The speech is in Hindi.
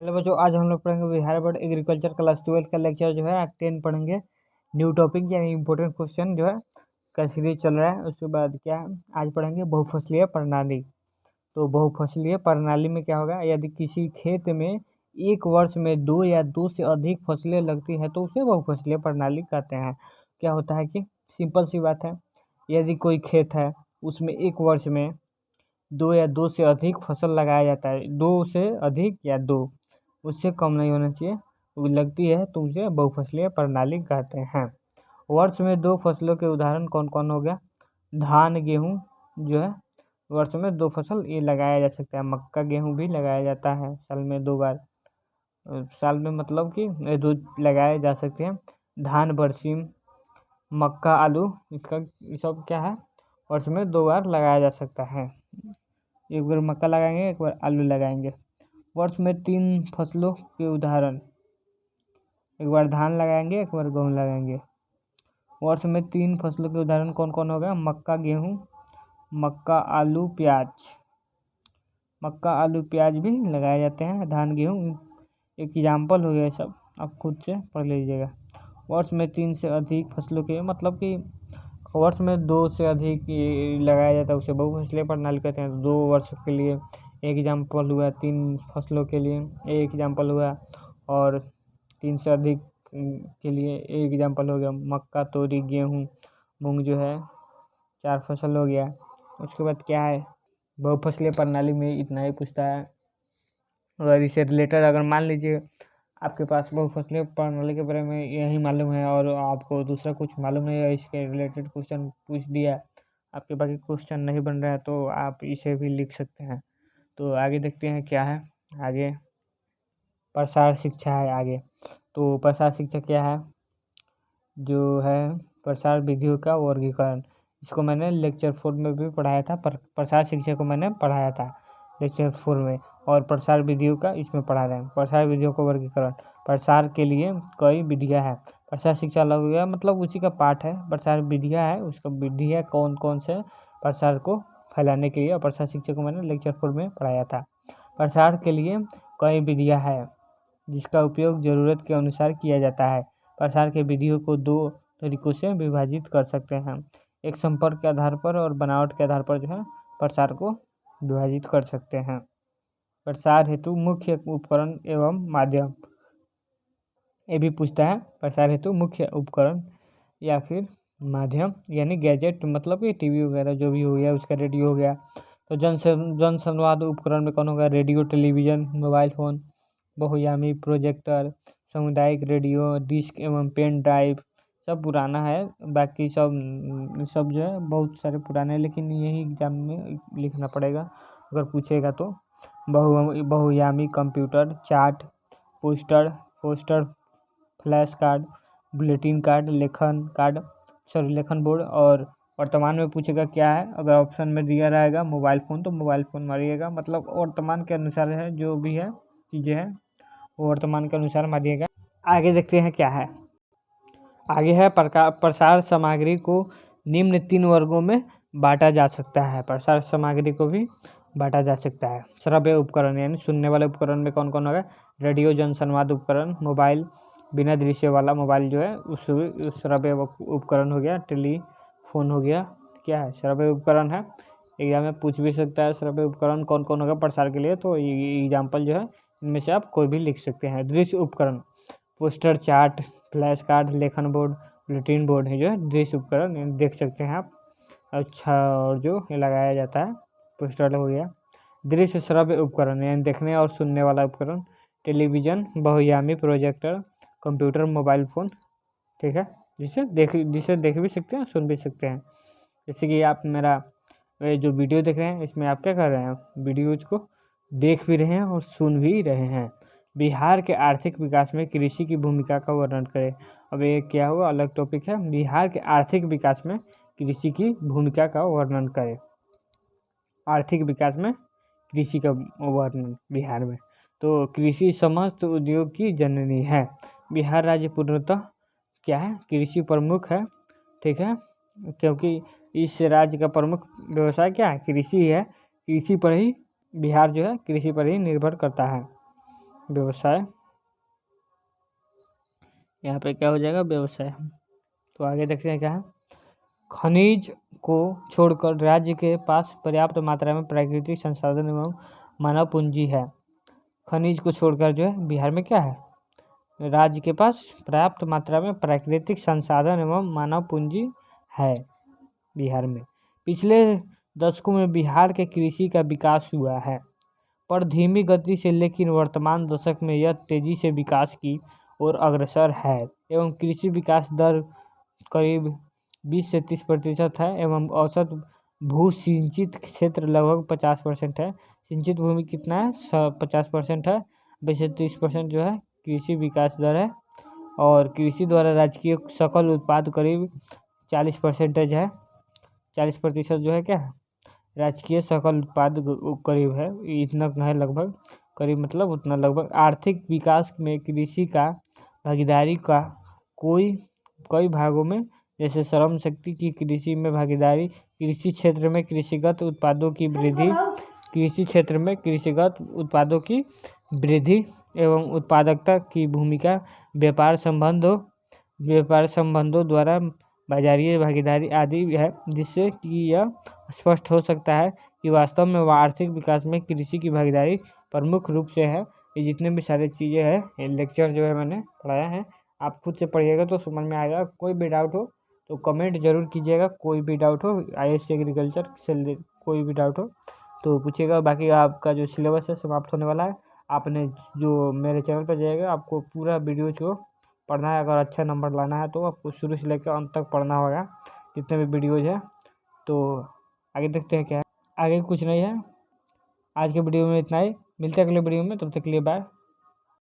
चलो बच्चों, आज हम लोग पढ़ेंगे बिहार बोर्ड एग्रीकल्चर क्लास 12 का लेक्चर जो है 10 पढ़ेंगे। न्यू टॉपिक यानी इंपॉर्टेंट क्वेश्चन जो है का सीरीज चल रहा है। उसके बाद क्या है, आज पढ़ेंगे बहुफसलीय प्रणाली। तो बहुफसलीय प्रणाली में क्या होगा, यदि किसी खेत में एक वर्ष में दो या दो से अधिक फसलें लगती है तो उसे बहुफसलीय प्रणाली कहते हैं। क्या होता है कि सिंपल सी बात है, यदि कोई खेत है उसमें एक वर्ष में दो या दो से अधिक फसल लगाया जाता है, दो से अधिक या दो, उससे कम नहीं होना चाहिए, वो लगती है तो उसे बहुफसलीय प्रणाली कहते हैं। वर्ष में दो फसलों के उदाहरण कौन कौन हो गया, धान गेहूँ जो है वर्ष में दो फसल ये लगाया जा सकता है। मक्का गेहूँ भी लगाया जाता है साल में 2 बार, साल में मतलब कि दो लगाए जा सकते हैं। धान बरसीम मक्का आलू, इसका ये सब क्या है, वर्ष में 2 बार लगाया जा सकता है। एक बार मक्का लगाएंगे, एक बार आलू लगाएंगे। वर्ष में 3 फसलों के उदाहरण, एक बार धान लगाएंगे, एक बार गेहूँ लगाएंगे। वर्ष में 3 फसलों के उदाहरण कौन कौन होगा, मक्का गेहूँ, मक्का आलू प्याज। मक्का आलू प्याज भी लगाए जाते हैं, धान गेहूँ एक एग्जाम्पल हो गया, सब आप खुद से पढ़ लीजिएगा। वर्ष में 3 से अधिक फसलों के मतलब कि वर्ष में 2 से अधिक लगाया जाता है उसे बहुफसलीय प्रणाली कहते हैं। 2 वर्ष के लिए एक एग्जाम्पल हुआ, 3 फसलों के लिए एक एग्जाम्पल हुआ, और 3 से अधिक के लिए एक एग्जाम्पल हो गया। मक्का तोरी गेहूँ मूंग जो है 4 फसल हो गया। उसके बाद क्या है, बहुफसलीय प्रणाली में इतना ही पूछता है। अगर इससे रिलेटेड अगर मान लीजिए आपके पास बहुफसलीय प्रणाली के बारे में यही मालूम है और आपको दूसरा कुछ मालूम नहीं है, इसके रिलेटेड क्वेश्चन पूछ दिया, आपके बाकी क्वेश्चन नहीं बन रहा है, तो आप इसे भी लिख सकते हैं। तो आगे देखते हैं क्या है। आगे प्रसार शिक्षा है आगे। तो प्रसार शिक्षा क्या है, जो है प्रसार विधियों का वर्गीकरण। इसको मैंने लेक्चर 4 में भी पढ़ाया था, प्रसार शिक्षा को मैंने पढ़ाया था लेक्चर 4 में, और प्रसार विधियों का इसमें पढ़ा रहे हैं। प्रसार विधियों का वर्गीकरण, प्रसार के लिए कई विधियां हैं। प्रसार शिक्षा अलग हो गया, मतलब उसी का पाठ है। प्रसार विधियां है, उसका विधियां कौन कौन से प्रसार को फैलाने के लिए, और प्रसार शिक्षा को मैंने लेक्चर 4 में पढ़ाया था। प्रसार के लिए कई विधियां हैं जिसका उपयोग जरूरत के अनुसार किया जाता है। प्रसार के विधियों को 2 तरीकों से विभाजित कर सकते हैं, एक संपर्क के आधार पर और बनावट के आधार पर जो है प्रसार को विभाजित कर सकते हैं। प्रसार हेतु मुख्य उपकरण एवं माध्यम, ये भी पूछता है। प्रसार हेतु मुख्य उपकरण या फिर माध्यम यानी गैजेट, मतलब कि टीवी वगैरह जो भी हो गया, उसका रेडियो हो गया। तो जन संवाद उपकरण में कौन होगा, रेडियो, टेलीविज़न, मोबाइल फ़ोन, बहुयामी प्रोजेक्टर, सामुदायिक रेडियो, डिस्क एवं पेन ड्राइव। सब पुराना है, बाकी सब जो है बहुत सारे पुराने हैं, लेकिन यही एग्जाम में लिखना पड़ेगा अगर पूछेगा तो। बहुयामी computer, chart, poster, flash card, bulletin card, लेखन बोर्ड। और वर्तमान में पूछेगा क्या है, अगर ऑप्शन में दिया रहेगा मोबाइल फ़ोन तो मोबाइल फ़ोन मारिएगा, मतलब वर्तमान के अनुसार है, जो भी है चीज़ें हैं वो वर्तमान के अनुसार मारिएगा। आगे देखते हैं क्या है। आगे है प्रसार सामग्री को निम्न 3 वर्गों में बांटा जा सकता है। प्रसार सामग्री को भी बांटा जा सकता है। श्रव्य उपकरण यानी सुनने वाले उपकरण में कौन कौन होगा, रेडियो, जनसंवाद उपकरण, मोबाइल, बिना दृश्य वाला मोबाइल जो है उस श्रव्य उपकरण हो गया, टेलीफोन हो गया। क्या है, श्रव्य उपकरण है। एग्जाम में पूछ भी सकता है श्रव्य उपकरण कौन कौन होगा प्रसार के लिए, तो एग्जाम्पल जो है इनमें से आप कोई भी लिख सकते हैं। दृश्य उपकरण, पोस्टर, चार्ट, फ्लैश कार्ड, लेखन बोर्ड, बुलेटिन बोर्ड है जो है दृश्य उपकरण, देख सकते हैं आप। अच्छा, और जो ये लगाया जाता है पोस्टर हो गया। दृश्य श्रव्य उपकरण यानी देखने और सुनने वाला उपकरण, टेलीविज़न, बहुयामी प्रोजेक्टर, कंप्यूटर, मोबाइल फ़ोन। ठीक है, जिसे देख भी सकते हैं, सुन भी सकते हैं। जैसे कि आप मेरा जो वीडियो देख रहे हैं, इसमें आप क्या कर रहे हैं, वीडियोज को देख भी रहे हैं और सुन भी रहे हैं। बिहार के आर्थिक विकास में कृषि की भूमिका का वर्णन करें। अब ये क्या हुआ, अलग टॉपिक है। बिहार के आर्थिक विकास में कृषि की भूमिका का वर्णन करें। आर्थिक विकास में कृषि का वर्णन बिहार में, तो कृषि समस्त उद्योग की जननी है। बिहार राज्य पूर्णतः क्या है, कृषि प्रमुख है। ठीक है, क्योंकि इस राज्य का प्रमुख व्यवसाय क्या है, कृषि है। कृषि पर ही बिहार जो है कृषि पर ही निर्भर करता है। व्यवसाय, यहाँ पे क्या हो जाएगा व्यवसाय। तो आगे देखते हैं क्या है। खनिज को छोड़कर राज्य के पास पर्याप्त मात्रा में प्राकृतिक संसाधन एवं मानव पूंजी है। खनिज को छोड़कर जो है बिहार में क्या है, राज्य के पास पर्याप्त मात्रा में प्राकृतिक संसाधन एवं मानव पूंजी है बिहार में। पिछले दशकों में बिहार के कृषि का विकास हुआ है, पर धीमी गति से, लेकिन वर्तमान दशक में यह तेजी से विकास की ओर अग्रसर है एवं कृषि विकास दर करीब 20 से 30% है एवं औसत भू सिंचित क्षेत्र लगभग 50% है। सिंचित भूमि कितना है, 50% है। वैसे 30% जो है कृषि विकास दर है और कृषि द्वारा राज्य की सकल उत्पाद करीब 40% है। 40% जो है क्या है राजकीय सकल उत्पाद करीब है, इतना है लगभग, करीब मतलब उतना लगभग। आर्थिक विकास में कृषि का भागीदारी का कई भागों में, जैसे श्रम शक्ति की कृषि में भागीदारी, कृषि क्षेत्र में कृषिगत उत्पादों की वृद्धि, कृषि क्षेत्र में कृषिगत उत्पादों की वृद्धि एवं उत्पादकता की भूमिका, व्यापार संबंधों द्वारा बाजारीय भागीदारी आदि है, जिससे कि यह स्पष्ट हो सकता है कि वास्तव में आर्थिक विकास में कृषि की भागीदारी प्रमुख रूप से है। ये जितने भी सारी चीज़ें हैं, लेक्चर जो है मैंने पढ़ाया है, आप खुद से पढ़िएगा तो समझ में आएगा। कोई भी डाउट हो तो कमेंट जरूर कीजिएगा, कोई भी डाउट हो IAS एग्रीकल्चर से कोई भी डाउट हो तो पूछिएगा। बाकी आपका जो सिलेबस है समाप्त होने वाला है, आपने जो मेरे चैनल पर जाएगा आपको पूरा वीडियो को पढ़ना है। अगर अच्छा नंबर लाना है तो आपको शुरू से लेकर अंत तक पढ़ना होगा, जितने भी वीडियोज़ है। तो आगे देखते हैं क्या है। आगे कुछ नहीं है, आज के वीडियो में इतना ही। मिलते हैं अगले वीडियो में, तब तक के लिए बाय।